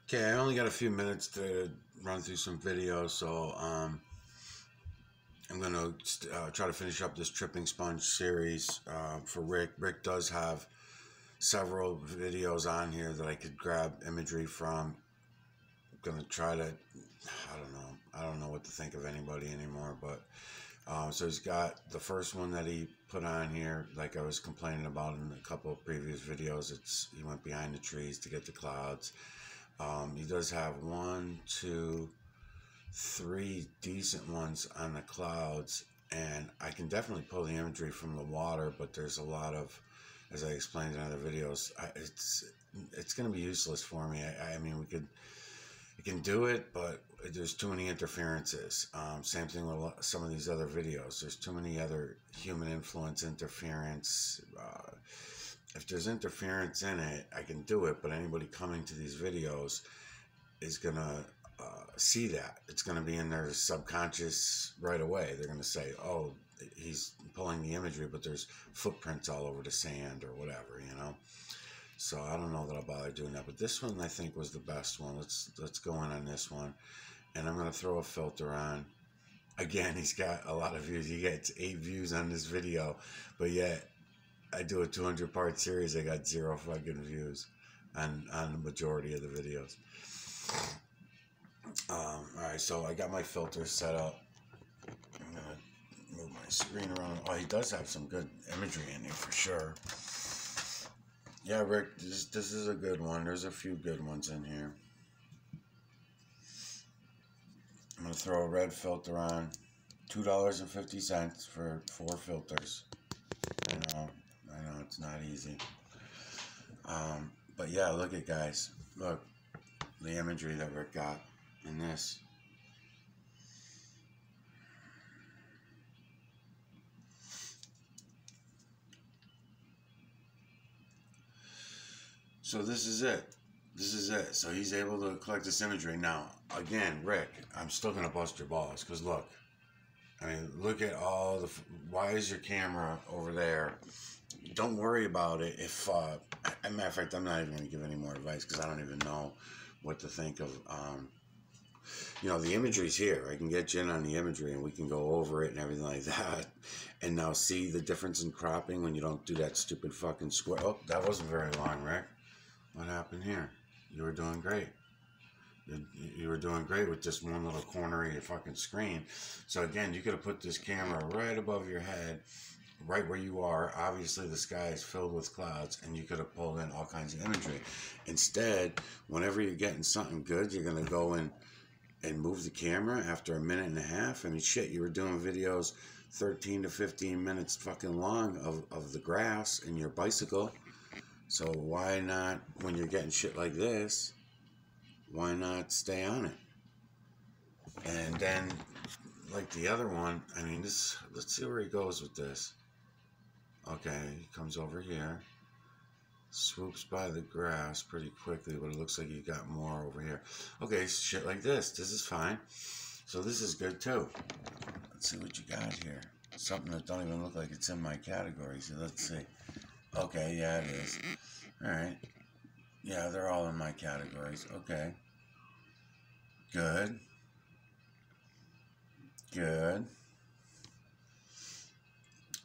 Okay, I only got a few minutes to run through some videos, so I'm gonna try to finish up this tripping sponge series for Rick. Rick does have several videos on here that I could grab imagery from. I'm gonna try to, I don't know what to think of anybody anymore, but so he's got the first one that he put on here, like I was complaining about in a couple of previous videos. He went behind the trees to get the clouds. He does have 1, 2, 3 decent ones on the clouds, and I can definitely pull the imagery from the water, but there's a lot of, as I explained in other videos, it's going to be useless for me. I mean, we can do it, but there's too many interferences. Same thing with some of these other videos. There's too many other human influence interference. If there's interference in it, I can do it, but anybody coming to these videos is going to see that. It's going to be in their subconscious right away. They're going to say, oh, he's pulling the imagery, but there's footprints all over the sand or whatever, you know? So I don't know that I'll bother doing that, but this one I think was the best one. Let's go in on this one, and I'm going to throw a filter on. Again, he's got a lot of views. He gets 8 views on this video, but yet I do a 200-part series. I got 0 fucking views on the majority of the videos. Alright, so I got my filters set up. I'm gonna move my screen around. Oh, he does have some good imagery in here for sure. Yeah, Rick, this is a good one. There's a few good ones in here. I'm gonna throw a red filter on. $2.50 for 4 filters. I know it's not easy. But yeah, look at guys. Look, the imagery that Rick got in this. So this is it. This is it. So he's able to collect this imagery. Now, again, Rick, I'm still going to bust your balls. Because look. I mean, look at all the... Why is your camera over there? Don't worry about it. If, as a matter of fact, I'm not even going to give any more advice. Because I don't even know what to think of... you know, the imagery's here. I can get you in on the imagery and we can go over it and everything like that. And now see the difference in cropping when you don't do that stupid fucking square. Oh, that wasn't very long, Rick. What happened here? You were doing great. You were doing great with just one little corner of your fucking screen. So again, you could have put this camera right above your head, right where you are. Obviously, the sky is filled with clouds, and you could have pulled in all kinds of imagery. Instead, whenever you're getting something good, you're going to go in and move the camera after a minute and a half. I mean, shit, you were doing videos 13 to 15 minutes fucking long of the grass and your bicycle. So why not, when you're getting shit like this, why not stay on it? And then, like the other one, I mean, let's see where he goes with this. Okay, he comes over here, swoops by the grass pretty quickly, but it looks like he got more over here. Okay, shit like this. This is fine. So this is good too. Let's see what you got here. Something that don't even look like it's in my category. So let's see. Okay, yeah, it is. Alright. Yeah, they're all in my categories. Okay. Good. Good.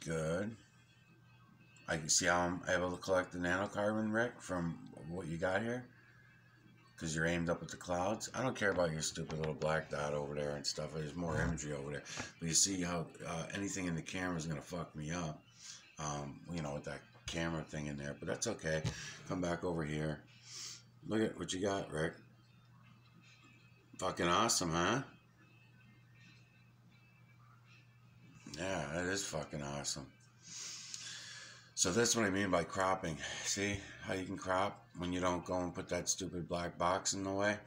Good. I can see how I'm able to collect the nanocarbon, Rick, from what you got here. Because you're aimed up at the clouds. I don't care about your stupid little black dot over there and stuff. There's more imagery over there. But you see how anything in the camera is going to fuck me up. You know, with that camera thing in there. But that's okay. Come back over here. Look at what you got, Rick. Fucking awesome, huh? Yeah, that is fucking awesome. So that's what I mean by cropping. See how you can crop when you don't go and put that stupid black box in the way?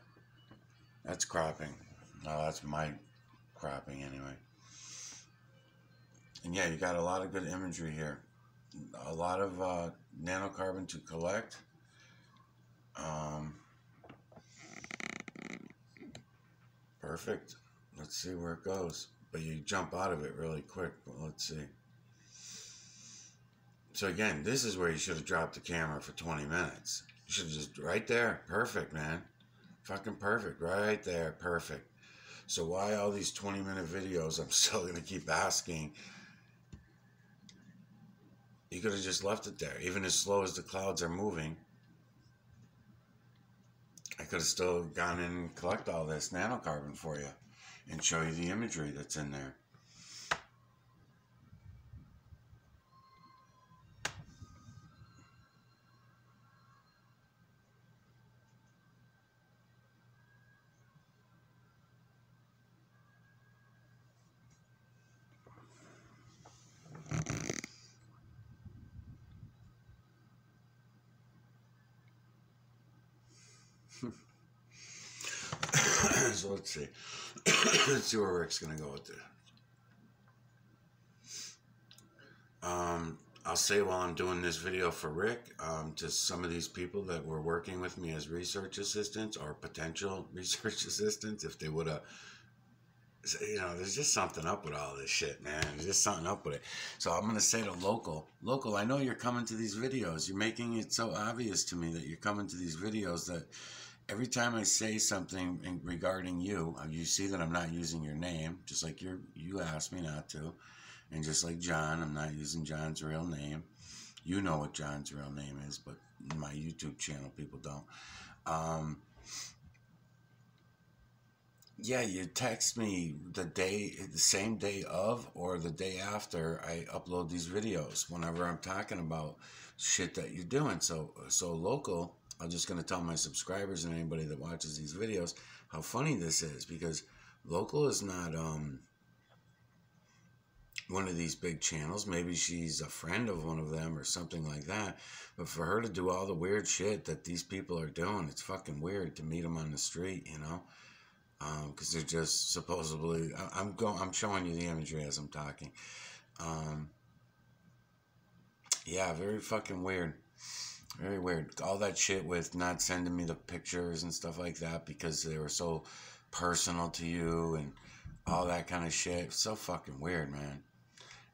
That's cropping. No, that's my cropping anyway. And yeah, you got a lot of good imagery here. A lot of nanocarbon to collect. Perfect. Let's see where it goes. But you jump out of it really quick. But let's see. So again, this is where you should have dropped the camera for 20 minutes. You should have just, right there. Perfect, man. Fucking perfect. Right there. Perfect. So why all these 20-minute videos? I'm still going to keep asking. You could have just left it there. Even as slow as the clouds are moving, I could have still gone in and collect all this nanocarbon for you and show you the imagery that's in there. So let's see. Let's see where Rick's going to go with this. I'll say while I'm doing this video for Rick, to some of these people that were working with me as research assistants or potential research assistants, if they would have, you know, there's just something up with all this shit, man. There's just something up with it. So I'm going to say to local, I know you're coming to these videos. You're making it so obvious to me that you're coming to these videos that every time I say something regarding you, you see that I'm not using your name, just like you asked me not to. And just like John, I'm not using John's real name. You know what John's real name is, but my YouTube channel, people don't. Yeah, you text me the same day of, or the day after I upload these videos, whenever I'm talking about shit that you're doing. So local, I'm just going to tell my subscribers and anybody that watches these videos how funny this is, because local is not, one of these big channels. Maybe she's a friend of one of them or something like that. But for her to do all the weird shit that these people are doing, it's fucking weird to meet them on the street, you know? Because they're just supposedly. I'm showing you the imagery as I'm talking. Yeah, very fucking weird. Very weird. All that shit with not sending me the pictures and stuff like that because they were so personal to you and all that kind of shit. So fucking weird, man.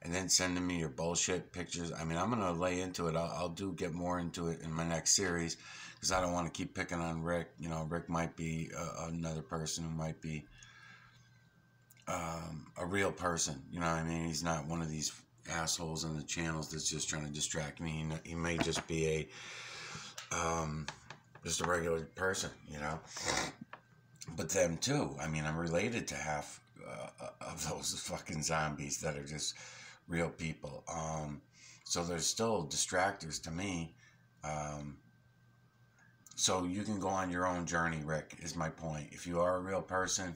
And then sending me your bullshit pictures. I mean, I'm going to lay into it. I'll get more into it in my next series because I don't want to keep picking on Rick. You know, Rick might be another person who might be a real person. You know what I mean? He's not one of these assholes in the channels that's just trying to distract me. He may just be just a regular person, you know? But them too. I mean, I'm related to half of those fucking zombies that are just real people. So there's still distractors to me. So you can go on your own journey, Rick, is my point. If you are a real person,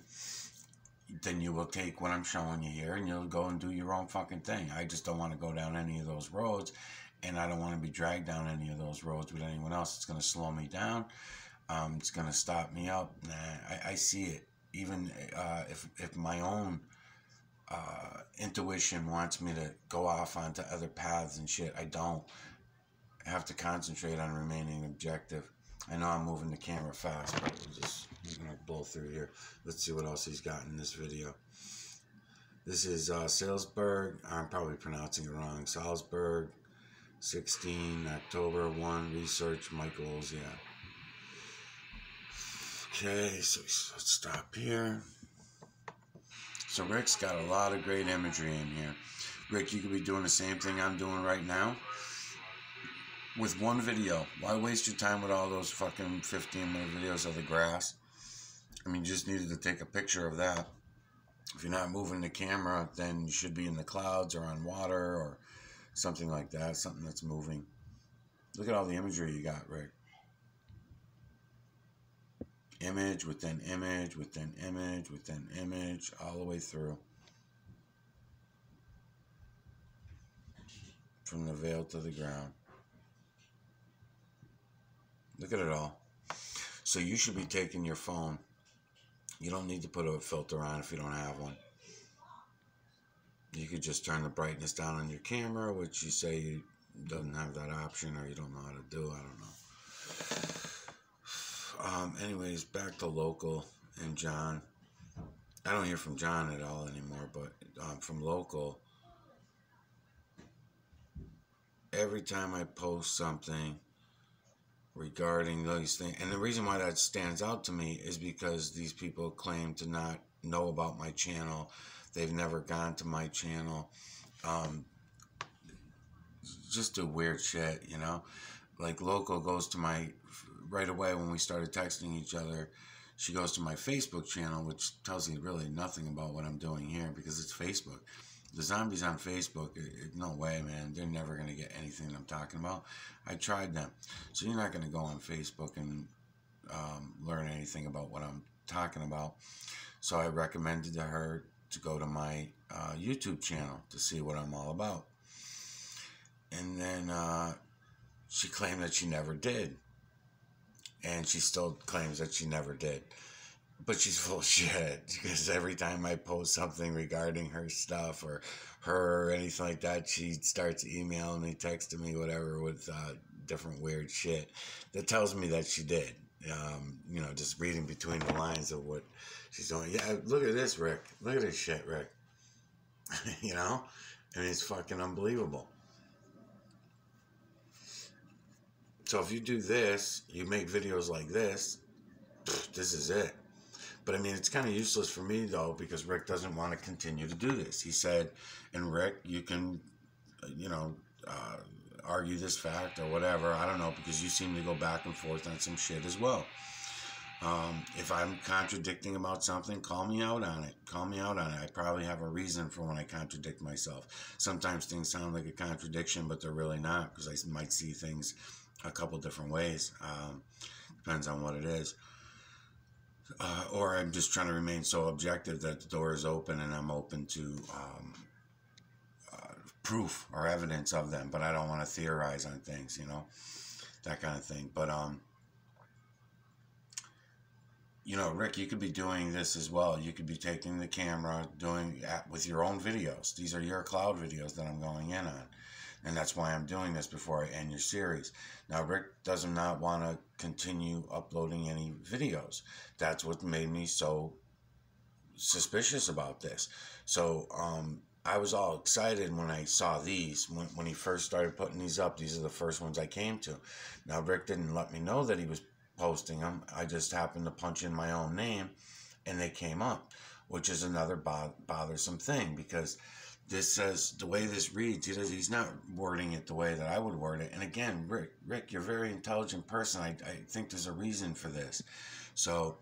then you will take what I'm showing you here and you'll go and do your own fucking thing. I just don't want to go down any of those roads, and I don't want to be dragged down any of those roads with anyone else. It's going to slow me down. It's going to stop me up. Nah, I see it. Even if my own intuition wants me to go off onto other paths and shit, I don't. I have to concentrate on remaining objective. I know I'm moving the camera fast, but we'll just blow through here. Let's see what else he's got in this video. This is Salzburg. I'm probably pronouncing it wrong. Salzburg, 16, October 1, research, Michaels, yeah. Okay, so let's stop here. So Rick's got a lot of great imagery in here. Rick, you could be doing the same thing I'm doing right now with one video. Why waste your time with all those fucking 15-minute videos of the grass? I mean, you just needed to take a picture of that. If you're not moving the camera, then you should be in the clouds or on water or something like that, something that's moving. Look at all the imagery you got, Rick. Image within image within image within image, all the way through. From the veil to the ground. Look at it all. So you should be taking your phone. You don't need to put a filter on if you don't have one. You could just turn the brightness down on your camera, which you say you doesn't have that option or you don't know how to do. I don't know. Anyways, back to local and John. I don't hear from John at all anymore, but from local, every time I post something, regarding those things. And the reason why that stands out to me is because these people claim to not know about my channel. They've never gone to my channel. Just do weird shit, you know? Like, Loco goes to my, right away when we started texting each other, she goes to my Facebook channel, which tells you really nothing about what I'm doing here because it's Facebook. The zombies on Facebook, no way, man. They're never going to get anything I'm talking about. I tried them. So you're not going to go on Facebook and learn anything about what I'm talking about. So I recommended to her to go to my YouTube channel to see what I'm all about. And then she claimed that she never did. And she still claims that she never did. But she's full of shit, because every time I post something regarding her stuff or her or anything like that, she starts emailing me, texting me, whatever, with different weird shit that tells me that she did. You know, just reading between the lines of what she's doing. Yeah, look at this, Rick. Look at this shit, Rick. You know? I mean, it's fucking unbelievable. So if you do this, you make videos like this, this is it. But I mean, it's kind of useless for me, though, because Rick doesn't want to continue to do this. He said, and Rick, you can, you know, argue this fact or whatever. I don't know, because you seem to go back and forth on some shit as well. If I'm contradicting about something, call me out on it. Call me out on it. I probably have a reason for when I contradict myself. Sometimes things sound like a contradiction, but they're really not, because I might see things a couple different ways. Depends on what it is. Or I'm just trying to remain so objective that the door is open and I'm open to proof or evidence of them, but I don't want to theorize on things, you know, that kind of thing. But, you know, Rick, you could be doing this as well. You could be taking the camera, doing with your own videos. These are your cloud videos that I'm going in on. And that's why I'm doing this before I end your series. Now, Rick does not want to continue uploading any videos. That's what made me so suspicious about this. So I was all excited when I saw these. When he first started putting these up, these are the first ones I came to. Now, Rick didn't let me know that he was posting them. I just happened to punch in my own name, and they came up, which is another bothersome thing, because this says, the way this reads, he's not wording it the way that I would word it. And again, Rick, you're a very intelligent person. I think there's a reason for this. So,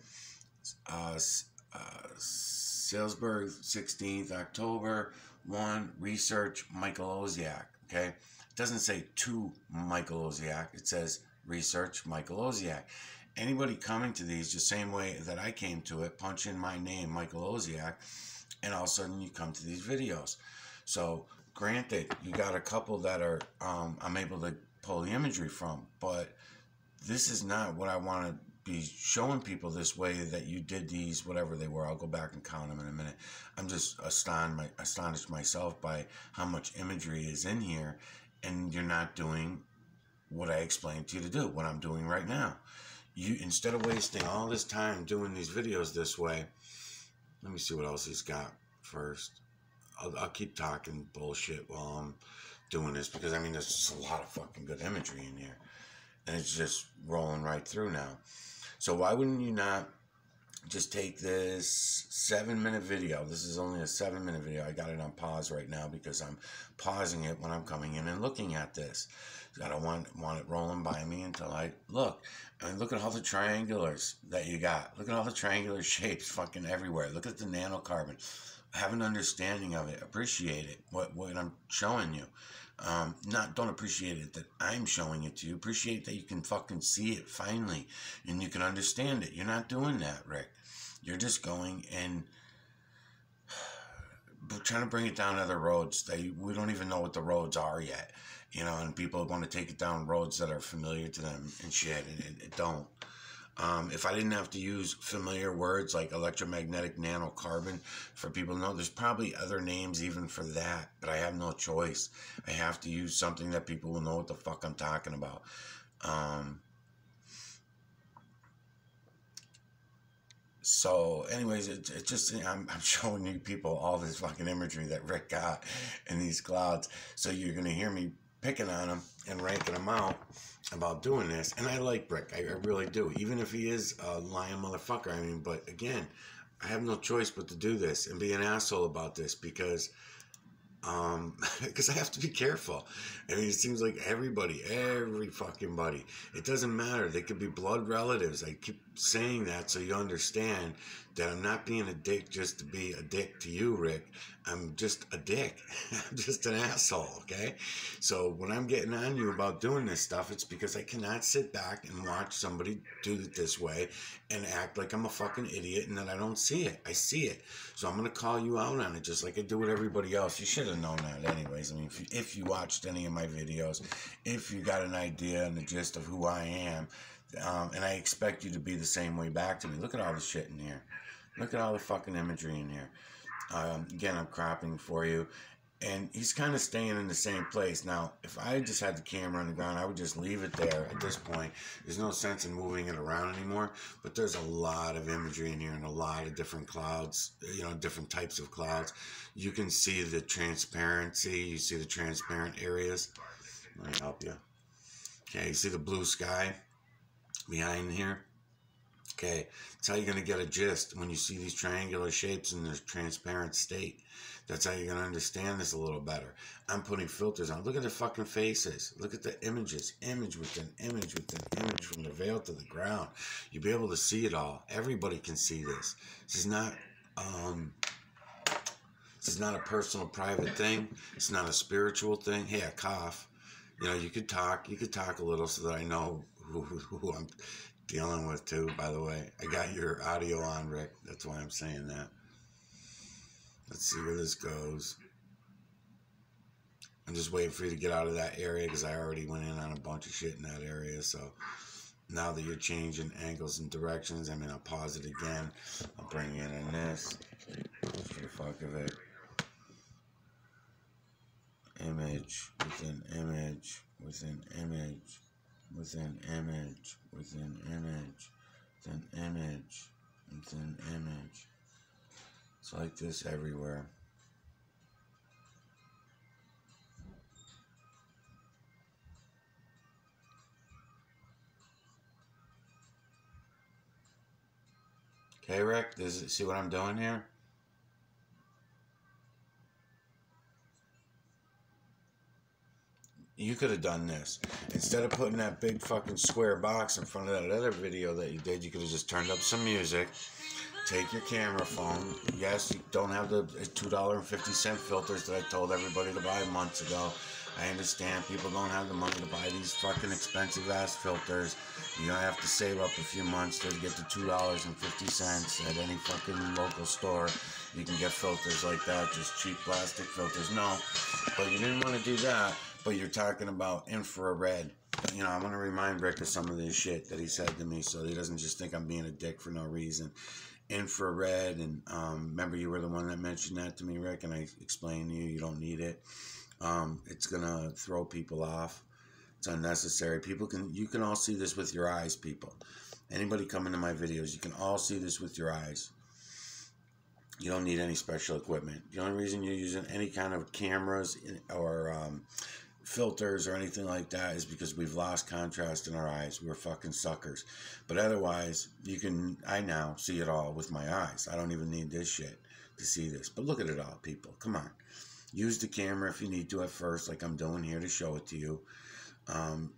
Salzburg, 16th October, 1, research Michael Oziak, okay? It doesn't say to Michael Oziak. It says research Michael Oziak. Anybody coming to these the same way that I came to it, punch in my name, Michael Oziak, and all of a sudden you come to these videos. So, granted, you got a couple that are I'm able to pull the imagery from, but this is not what I want to be showing people this way, that you did these, whatever they were. I'll go back and count them in a minute. I'm just astonished myself by how much imagery is in here, and you're not doing what I explained to you to do, what I'm doing right now. You, instead of wasting all this time doing these videos this way, let me see what else he's got first. I'll keep talking bullshit while I'm doing this, because I mean, there's just a lot of fucking good imagery in here, and it's just rolling right through now. So why wouldn't you not just take this 7-minute video? This is only a 7-minute video. I got it on pause right now because I'm pausing it when I'm coming in and looking at this. I don't want it rolling by me until I look. I mean, look at all the triangulars that you got. Look at all the triangular shapes fucking everywhere. Look at the nanocarbon. Have an understanding of it. Appreciate it, what I'm showing you. Don't appreciate it that I'm showing it to you. Appreciate that you can fucking see it finally, and you can understand it. You're not doing that, Rick. You're just going and trying to bring it down other roads. We don't even know what the roads are yet, you know, and people want to take it down roads that are familiar to them and shit, and it don't. If I didn't have to use familiar words like electromagnetic nanocarbon for people to know, there's probably other names even for that, but I have no choice. I have to use something that people will know what the fuck I'm talking about. So anyways, it just, I'm showing you people all this fucking imagery that Rick got in these clouds. So you're going to hear me picking on them and ranking them out. about doing this, and I like Rick. I really do. Even if he is a lying motherfucker. I mean, but again, I have no choice but to do this and be an asshole about this because because I have to be careful. I mean, it seems like every fucking buddy. It doesn't matter. They could be blood relatives. I keep saying that so you understand that I'm not being a dick just to be a dick to you, Rick. I'm just a dick. I'm just an asshole, okay? So when I'm getting on you about doing this stuff, it's because I cannot sit back and watch somebody do it this way and act like I'm a fucking idiot and that I don't see it. I see it. So I'm going to call you out on it just like I do with everybody else. You should have known that anyways. I mean, if you watched any of my videos, if you got an idea and the gist of who I am, and I expect you to be the same way back to me. Look at all the shit in here. Look at all the fucking imagery in here. Again, I'm cropping for you. And he's kind of staying in the same place. Now, if I just had the camera on the ground, I would just leave it there at this point. There's no sense in moving it around anymore. But there's a lot of imagery in here and a lot of different clouds, you know, different types of clouds. You can see the transparency. You see the transparent areas. Let me help you. Okay, you see the blue sky behind here? Okay, that's how you're going to get a gist when you see these triangular shapes in their transparent state. That's how you're going to understand this a little better. I'm putting filters on. Look at the fucking faces. Look at the images. Image within image within image from the veil to the ground. You'll be able to see it all. Everybody can see this. This is not a personal, private thing. It's not a spiritual thing. Hey, I cough. You know, you could talk a little so that I know who I'm dealing with too, by the way. I got your audio on, Rick. That's why I'm saying that. Let's see where this goes. I'm just waiting for you to get out of that area because I already went in on a bunch of shit in that area. So now that you're changing angles and directions, I mean, I'll pause it again. I'll bring you in this. Just for the fuck of it. Image within image within image within image within image within image within image. It's like this everywhere. Okay, Rick, see what I'm doing here? You could have done this. Instead of putting that big fucking square box in front of that other video that you did, you could have just turned up some music. Take your camera phone. Yes, you don't have the $2.50 filters that I told everybody to buy months ago. I understand people don't have the money to buy these fucking expensive ass filters. You don't have to save up a few months to get the $2.50 at any fucking local store. You can get filters like that, just cheap plastic filters. No, but you didn't want to do that. But you're talking about infrared. You know, I'm going to remind Rick of some of this shit that he said to me so he doesn't just think I'm being a dick for no reason. Infrared, and remember you were the one that mentioned that to me, Rick, and I explained to you you don't need it. It's going to throw people off. It's unnecessary. You can all see this with your eyes, people. Anybody coming to my videos, you can all see this with your eyes. You don't need any special equipment. The only reason you're using any kind of cameras or filters or anything like that is because we've lost contrast in our eyes. We're fucking suckers. But otherwise, I now see it all with my eyes. I don't even need this shit to see this. But look at it all, people. Come on. Use the camera if you need to at first, like I'm doing here to show it to you.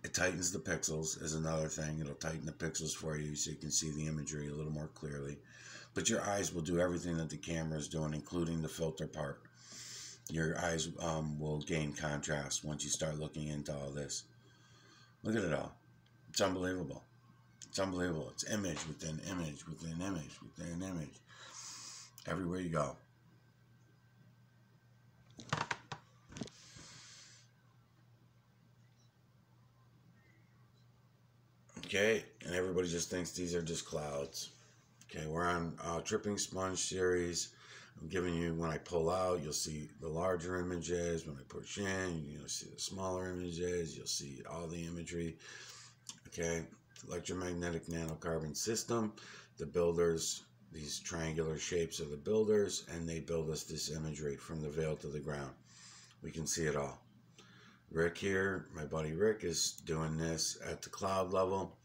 It tightens the pixels is another thing. It'll tighten the pixels for you so you can see the imagery a little more clearly. But your eyes will do everything that the camera is doing, including the filter part. Your eyes will gain contrast once you start looking into all this. Look at it all. It's unbelievable. It's unbelievable. It's image within image within image within image. Everywhere you go. Okay, and everybody just thinks these are just clouds. Okay, we're on Trippi Series. I'm giving you, when I pull out, you'll see the larger images. When I push in, you'll see the smaller images. You'll see all the imagery. Okay, electromagnetic nanocarbon system. The builders, these triangular shapes are the builders, and they build us this imagery from the veil to the ground. We can see it all. Rick here, my buddy Rick, is doing this at the cloud level.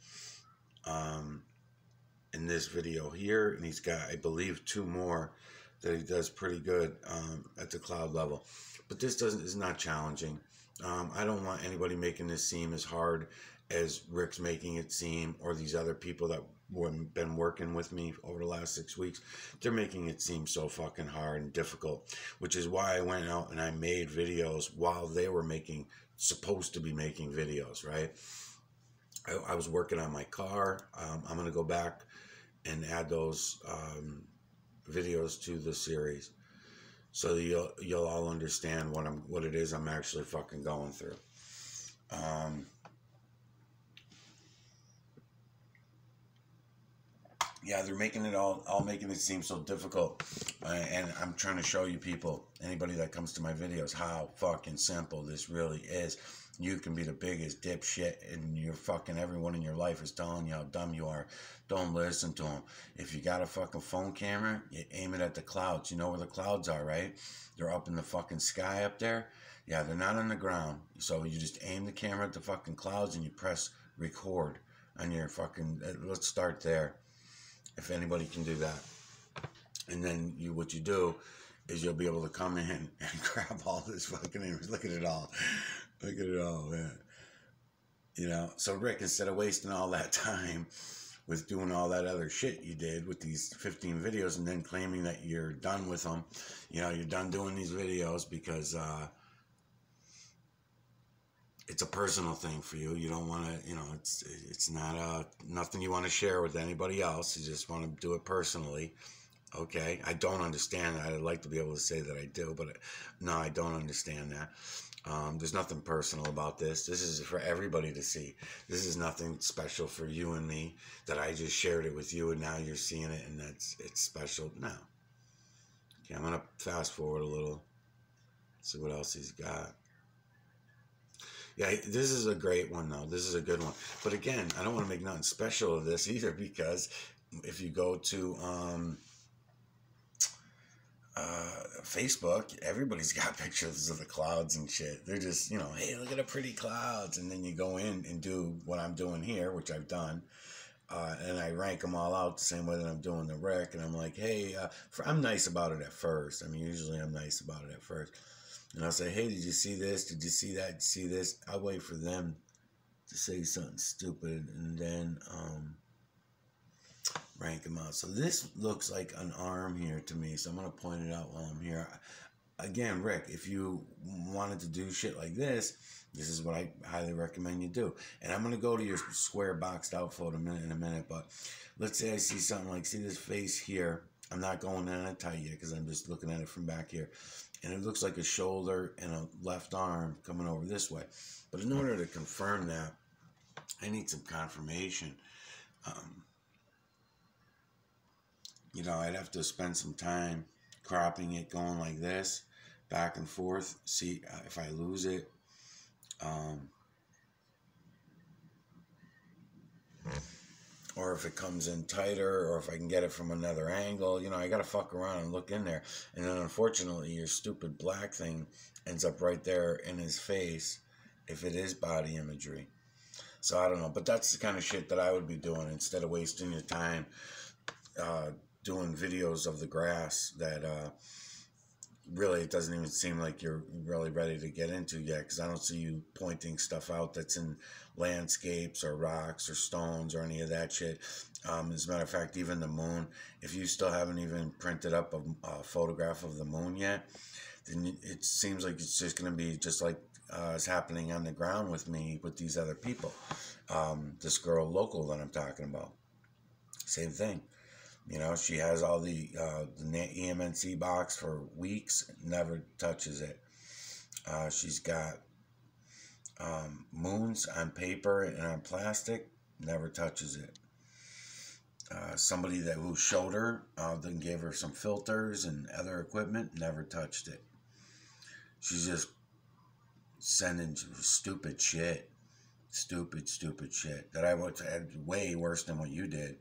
In this video here, and he's got, I believe, 2 more that he does pretty good at the cloud level. But this is not challenging. I don't want anybody making this seem as hard as Rick's making it seem, or these other people that have been working with me over the last 6 weeks. They're making it seem so fucking hard and difficult, which is why I went out and I made videos while they were supposed to be making videos, right? I was working on my car. I'm going to go back and add those videos to the series, so that you'll all understand what it is I'm actually fucking going through. Yeah, they're making it all making it seem so difficult, and I'm trying to show you people, anybody that comes to my videos, how fucking simple this really is. You can be the biggest dipshit, and everyone in your life is telling you how dumb you are. Don't listen to them. If you got a fucking phone camera, you aim it at the clouds. You know where the clouds are, right? They're up in the fucking sky up there. Yeah, they're not on the ground. So you just aim the camera at the fucking clouds and you press record on your fucking. Let's start there. If anybody can do that, and then what you do is you'll be able to come in and grab all this fucking image. Look at it all. Look at it all, man. You know, so Rick, instead of wasting all that time with doing all that other shit you did with these 15 videos and then claiming that you're done with them, you know, you're done doing these videos because it's a personal thing for you. You don't want to, you know, it's not nothing you want to share with anybody else. You just want to do it personally. Okay, I don't understand that. I'd like to be able to say that I do, but no, I don't understand that. There's nothing personal about this. This is for everybody to see. This is nothing special for you and me, that I just shared it with you and now you're seeing it and it's special. No. Okay, I'm going to fast forward a little, see what else he's got. Yeah, this is a great one, though. This is a good one. But again, I don't want to make nothing special of this either, because if you go to Facebook, everybody's got pictures of the clouds and shit. They're just, you know, hey, look at the pretty clouds. And then you go in and do what I'm doing here, which I've done. And I rank them all out the same way that I'm doing the Rick. And I'm like, hey, I'm nice about it at first. I mean, usually I'm nice about it at first. And I'll say, hey, did you see this? Did you see that? Did you see this? I'll wait for them to say something stupid and then rank them out. So this looks like an arm here to me. So I'm going to point it out while I'm here. Again, Rick, if you wanted to do shit like this is what I highly recommend you do. And I'm going to go to your square boxed out photo in a minute. But let's say I see something like, see this face here. I'm not going in that tight yet because I'm just looking at it from back here. And it looks like a shoulder and a left arm coming over this way. But in order to confirm that, I need some confirmation. You know, I'd have to spend some time cropping it, going like this, back and forth, see if I lose it. Or if it comes in tighter, or if I can get it from another angle. You know, I got to fuck around and look in there. And then unfortunately, your stupid black thing ends up right there in his face if it is body imagery. So I don't know. But that's the kind of shit that I would be doing instead of wasting your time doing videos of the grass that really it doesn't even seem like you're really ready to get into yet, because I don't see you pointing stuff out that's in landscapes or rocks or stones or any of that shit. As a matter of fact, even the moon, if you still haven't even printed up a photograph of the moon yet, then it seems like it's just going to be just like is happening on the ground with me with these other people. This girl local that I'm talking about, same thing. You know, she has all the EMNC box for weeks, never touches it. She's got moons on paper and on plastic, never touches it. Somebody who showed her, then gave her some filters and other equipment, never touched it. She's just sending stupid shit. Stupid shit that I would had way worse than what you did.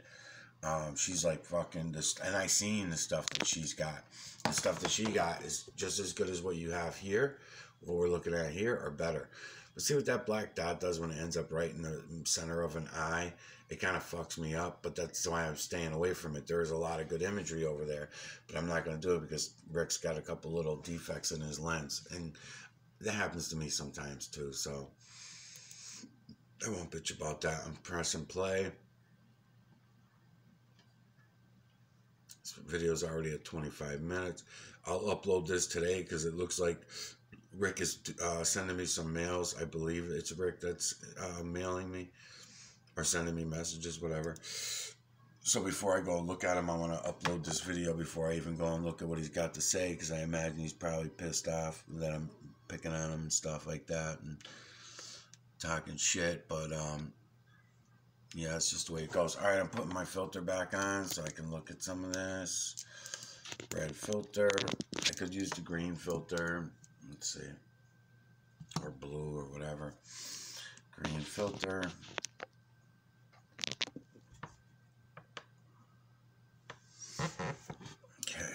She's like fucking this, and I seen the stuff that she's got. The stuff that she got is just as good as what you have here, what we're looking at here are better. But see what that black dot does when it ends up right in the center of an eye? It kind of fucks me up, but that's why I'm staying away from it. There is a lot of good imagery over there, but I'm not going to do it because Rick's got a couple little defects in his lens, and that happens to me sometimes too, so I won't bitch about that. I'm pressing play. This video's already at 25 minutes. I'll upload this today because it looks like Rick is sending me some mails. I believe it's Rick that's mailing me or sending me messages, whatever. So before I go and look at him, I want to upload this video before I even go and look at what he's got to say, because I imagine he's probably pissed off that I'm picking on him and stuff like that and talking shit. But yeah, it's just the way it goes. All right, I'm putting my filter back on so I can look at some of this. Red filter. I could use the green filter. Let's see. Or blue or whatever. Green filter. Okay.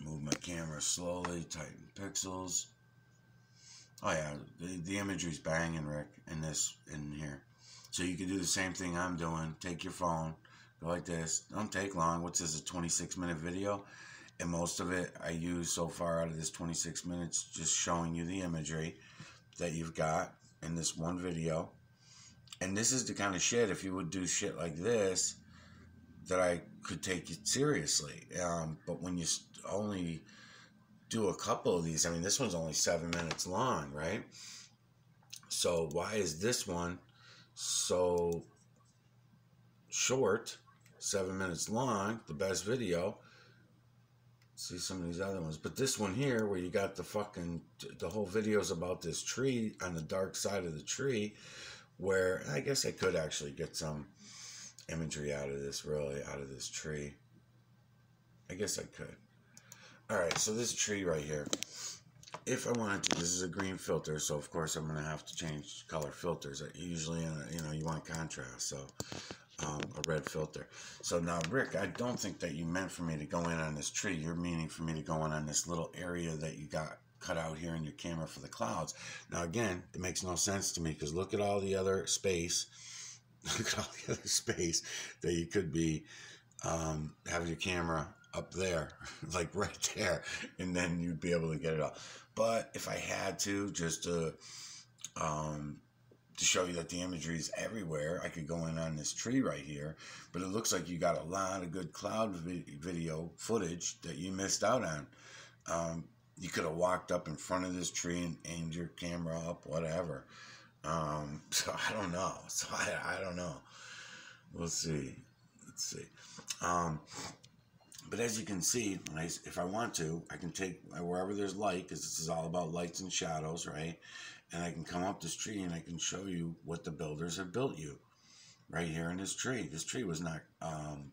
Move my camera slowly. Tighten pixels. Oh yeah, the imagery's banging, Rick, in here. So you can do the same thing I'm doing. Take your phone, go like this. Don't take long. What's this, a 26-minute video? And most of it I use so far out of this 26 minutes just showing you the imagery that you've got in this one video. And this is the kind of shit, if you would do shit like this, that I could take it seriously. But when you only do a couple of these, I mean, this one's only 7 minutes long, right? So why is this one so short, 7 minutes long, the best video? See some of these other ones, but this one here, where you got the whole video's about this tree on the dark side of the tree, where I guess I could actually get some imagery out of this, really, out of this tree. I guess I could. All right, so this tree right here, if I wanted to, this is a green filter, so of course I'm going to have to change color filters. Usually, you want contrast, so a red filter. So now, Rick, I don't think that you meant for me to go in on this tree. You're meaning for me to go in on this little area that you got cut out here in your camera for the clouds. Now, again, it makes no sense to me, because look at all the other space. Look at all the other space that you could be having your camera up there, like right there, and then you'd be able to get it all. But if I had to, just to show you that the imagery is everywhere, I could go in on this tree right here. But it looks like you got a lot of good cloud video footage that you missed out on. You could have walked up in front of this tree and aimed your camera up, whatever. So I don't know. So I don't know. We'll see. Let's see. But as you can see, if I want to, I can take wherever there's light, because this is all about lights and shadows, right? And I can come up this tree and I can show you what the builders have built you right here in this tree. This tree was not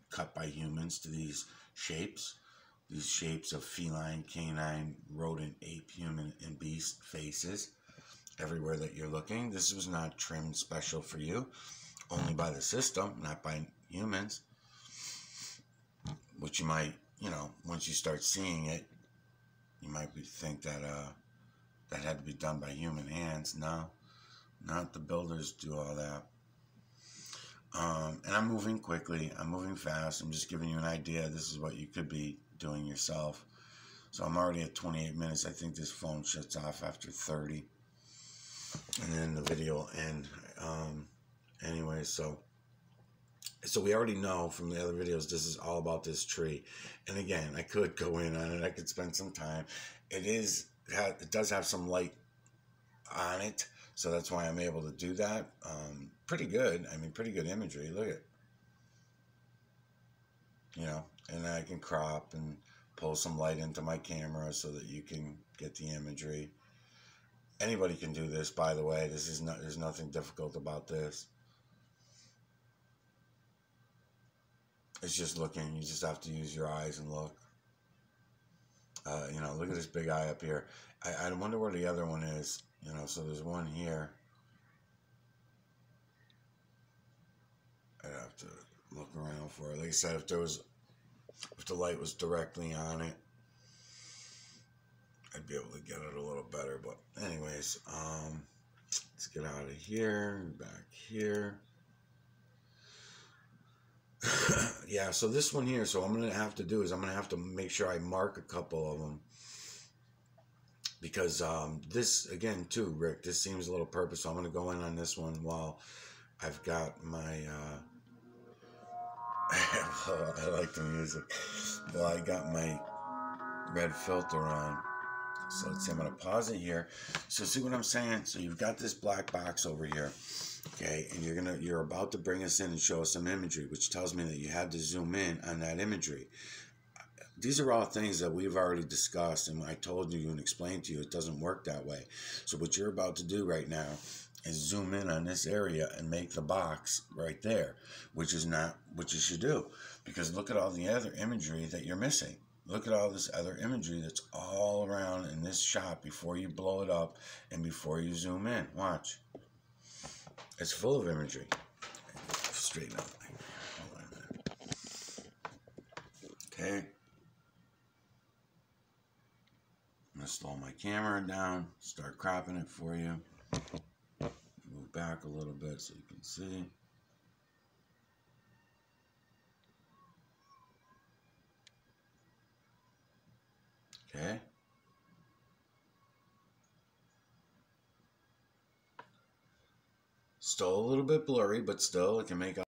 cut by humans to these shapes of feline, canine, rodent, ape, human, and beast faces everywhere that you're looking. This was not trimmed special for you, only by the system, not by humans. Which you might, once you start seeing it, you might think that that had to be done by human hands. No, not the builders do all that. And I'm moving quickly. I'm moving fast. I'm just giving you an idea. This is what you could be doing yourself. So I'm already at 28 minutes. I think this phone shuts off after 30. And then the video will end. Anyway, so we already know from the other videos, this is all about this tree. And again, I could go in on it. I could spend some time. It does have some light on it, so that's why I'm able to do that. Pretty good. I mean, pretty good imagery. Look at, and I can crop and pull some light into my camera so that you can get the imagery. Anybody can do this, by the way. There's nothing difficult about this. It's just looking. You just have to use your eyes and look. Look at this big eye up here. I wonder where the other one is. So there's one here. I'd have to look around for it. Like I said, if the light was directly on it. I'd be able to get it a little better. But anyways, let's get out of here, back here. Yeah, so this one here, so I'm going to have to do is I'm going to have to make sure I mark a couple of them. Because this, again, too, Rick, this seems a little purposeful. I'm going to go in on this one while I've got my... I like the music. Well, I got my red filter on. So let's see, I'm going to pause it here. So see what I'm saying? So you've got this black box over here. Okay, and you're about to bring us in and show us some imagery, which tells me that you had to zoom in on that imagery. These are all things that we've already discussed, and I told you and explained to you it doesn't work that way. So what you're about to do right now is zoom in on this area and make the box right there, which is not what you should do, because look at all the other imagery that you're missing. Look at all this other imagery that's all around in this shot before you blow it up and before you zoom in. Watch. It's full of imagery. Straighten up. Hold on a minute. Okay. I'm going to slow my camera down, start cropping it for you. Move back a little bit so you can see. Okay. Still a little bit blurry, but still it can make out.